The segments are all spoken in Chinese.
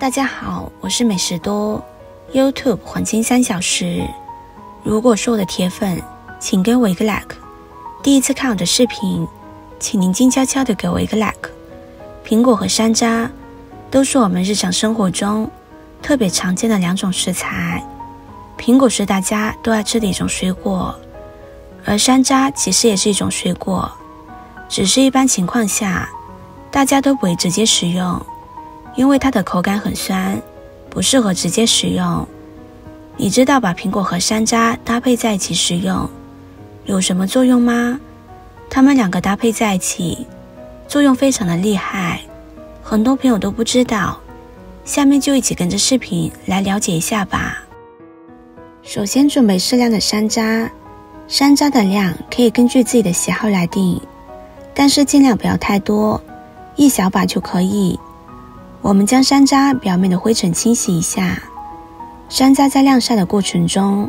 大家好，我是美食多 YouTube 黄金3小时。如果是我的铁粉，请给我一个 like。第一次看我的视频，请您静悄悄地给我一个 like。苹果和山楂都是我们日常生活中特别常见的2种食材。苹果是大家都爱吃的一种水果，而山楂其实也是一种水果，只是一般情况下大家都不会直接食用，因为它的口感很酸，不适合直接食用。你知道把苹果和山楂搭配在一起食用有什么作用吗？它们2个搭配在一起，作用非常的厉害，很多朋友都不知道。下面就一起跟着视频来了解一下吧。首先准备适量的山楂，山楂的量可以根据自己的喜好来定，但是尽量不要太多，1小把就可以。我们将山楂表面的灰尘清洗一下。山楂在晾晒的过程中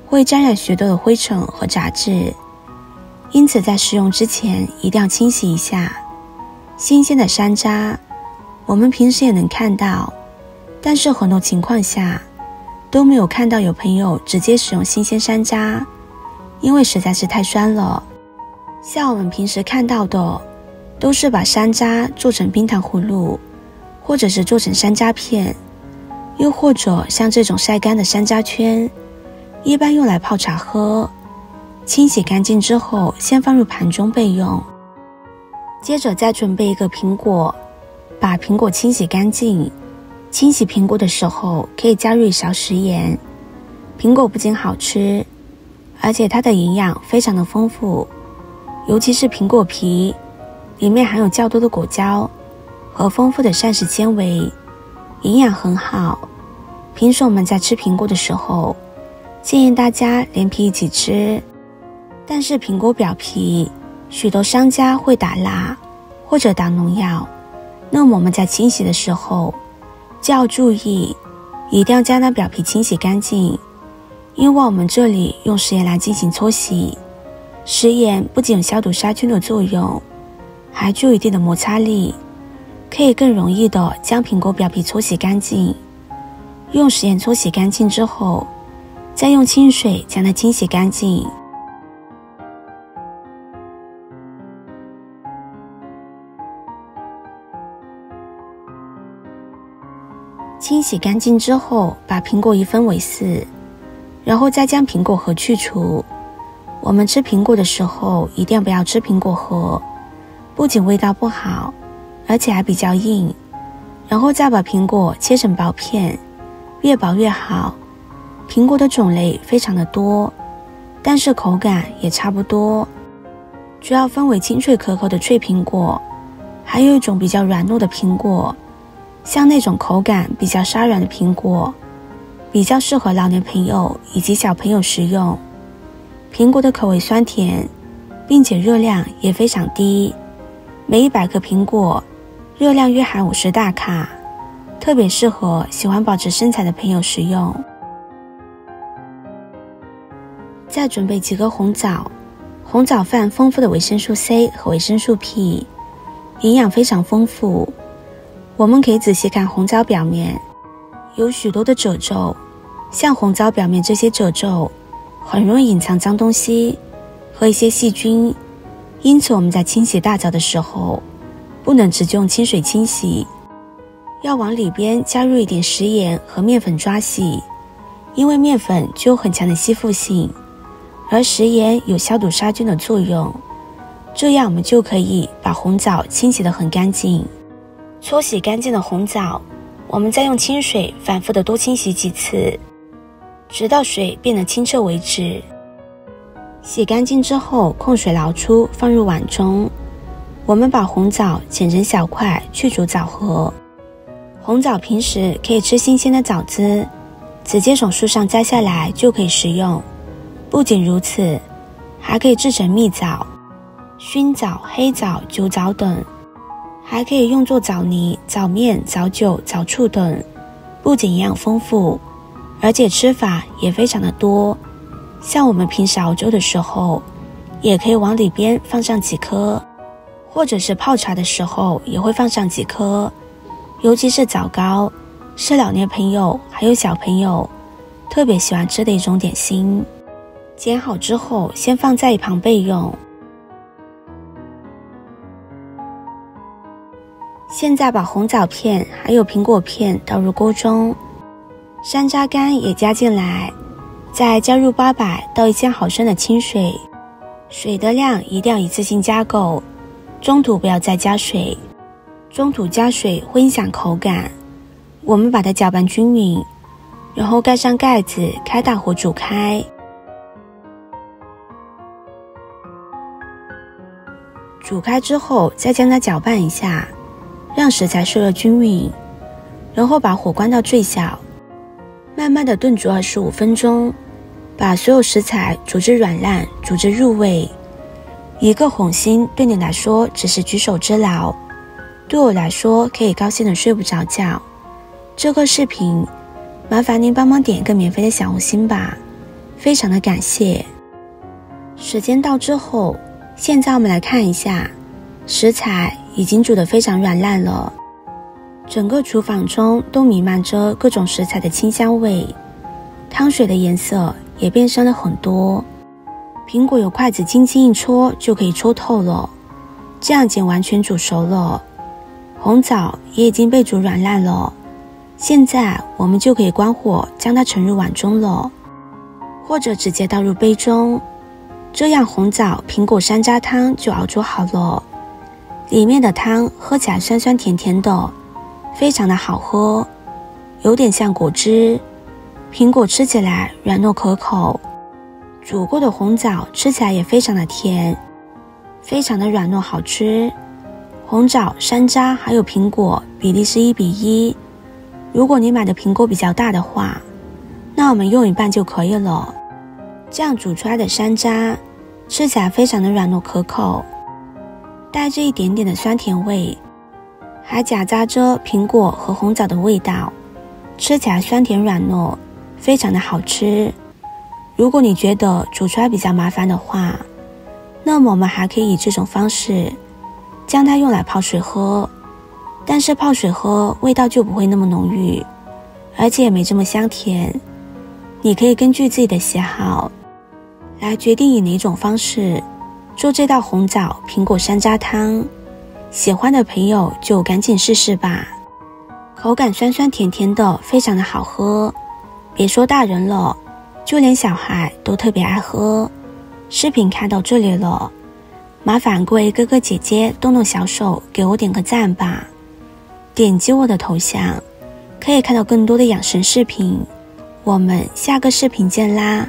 会沾染许多的灰尘和杂质，因此在食用之前一定要清洗一下。新鲜的山楂我们平时也能看到，但是很多情况下都没有看到有朋友直接使用新鲜山楂，因为实在是太酸了。像我们平时看到的都是把山楂做成冰糖葫芦，或者是做成山楂片，又或者像这种晒干的山楂圈，一般用来泡茶喝。清洗干净之后先放入盘中备用。接着再准备一个苹果，把苹果清洗干净。清洗苹果的时候可以加入1勺食盐。苹果不仅好吃，而且它的营养非常的丰富，尤其是苹果皮里面含有较多的果胶和丰富的膳食纤维，营养很好。平时我们在吃苹果的时候，建议大家连皮一起吃。但是苹果表皮许多商家会打蜡或者打农药，那么我们在清洗的时候就要注意，一定要将那表皮清洗干净，因为我们这里用食盐来进行搓洗。食盐不仅有消毒杀菌的作用，还具有一定的摩擦力，可以更容易的将苹果表皮搓洗干净。用食盐搓洗干净之后，再用清水将它清洗干净。清洗干净之后，把苹果一分为4，然后再将苹果核去除。我们吃苹果的时候一定不要吃苹果核，不仅味道不好，而且还比较硬。然后再把苹果切成薄片，越薄越好。苹果的种类非常的多，但是口感也差不多，主要分为清脆可口的脆苹果，还有一种比较软糯的苹果。像那种口感比较沙软的苹果，比较适合老年朋友以及小朋友食用。苹果的口味酸甜，并且热量也非常低，每100克苹果热量约含50大卡，特别适合喜欢保持身材的朋友食用。再准备几个红枣，红枣泛丰富的维生素 C 和维生素 P， 营养非常丰富。我们可以仔细看红枣表面，有许多的褶皱，像红枣表面这些褶皱很容易隐藏脏东西和一些细菌，因此我们在清洗大枣的时候不能直接用清水清洗，要往里边加入一点食盐和面粉抓洗，因为面粉具有很强的吸附性，而食盐有消毒杀菌的作用，这样我们就可以把红枣清洗得很干净。搓洗干净的红枣，我们再用清水反复的多清洗几次，直到水变得清澈为止。洗干净之后控水捞出，放入碗中。我们把红枣剪成小块，去除枣核。红枣平时可以吃新鲜的枣子，直接从树上摘下来就可以食用。不仅如此，还可以制成蜜枣、熏枣、黑枣、酒枣等，还可以用作枣泥、枣面、枣酒、枣醋等，不仅营养丰富，而且吃法也非常的多。像我们平时熬粥的时候，也可以往里边放上几颗，或者是泡茶的时候也会放上几颗。尤其是枣糕，是老年朋友还有小朋友特别喜欢吃的一种点心。煎好之后先放在一旁备用。现在把红枣片还有苹果片倒入锅中，山楂干也加进来，再加入800到1000毫升的清水，水的量一定要一次性加够，中途不要再加水，中途加水会影响口感。我们把它搅拌均匀，然后盖上盖子，开大火煮开。煮开之后再将它搅拌一下，让食材受热均匀，然后把火关到最小，慢慢的炖煮25分钟，把所有食材煮至软烂，煮至入味。一个红心对你来说只是举手之劳，对我来说可以高兴的睡不着觉。这个视频麻烦您帮忙点一个免费的小红心吧，非常的感谢。时间到之后，现在我们来看一下，食材已经煮得非常软烂了，整个厨房中都弥漫着各种食材的清香味，汤水的颜色也变深了很多，苹果有筷子轻轻一戳就可以戳透了，这样已经完全煮熟了。红枣也已经被煮软烂了，现在我们就可以关火将它盛入碗中了，或者直接倒入杯中，这样红枣苹果山楂汤就熬煮好了。里面的汤喝起来酸酸甜甜的，非常的好喝，有点像果汁。苹果吃起来软糯可口，煮过的红枣吃起来也非常的甜，非常的软糯好吃。红枣、山楂还有苹果比例是1:1，如果你买的苹果比较大的话，那我们用一半就可以了。这样煮出来的山楂吃起来非常的软糯可口，带着一点点的酸甜味，还夹杂着苹果和红枣的味道，吃起来酸甜软糯，非常的好吃。如果你觉得煮出来比较麻烦的话，那么我们还可以以这种方式将它用来泡水喝，但是泡水喝味道就不会那么浓郁，而且也没这么香甜。你可以根据自己的喜好来决定以哪种方式做这道红枣苹果山楂汤，喜欢的朋友就赶紧试试吧。口感酸酸甜甜的，非常的好喝，别说大人了，就连小孩都特别爱喝。视频看到这里了，麻烦各位哥哥姐姐动动小手给我点个赞吧，点击我的头像可以看到更多的养生视频，我们下个视频见啦。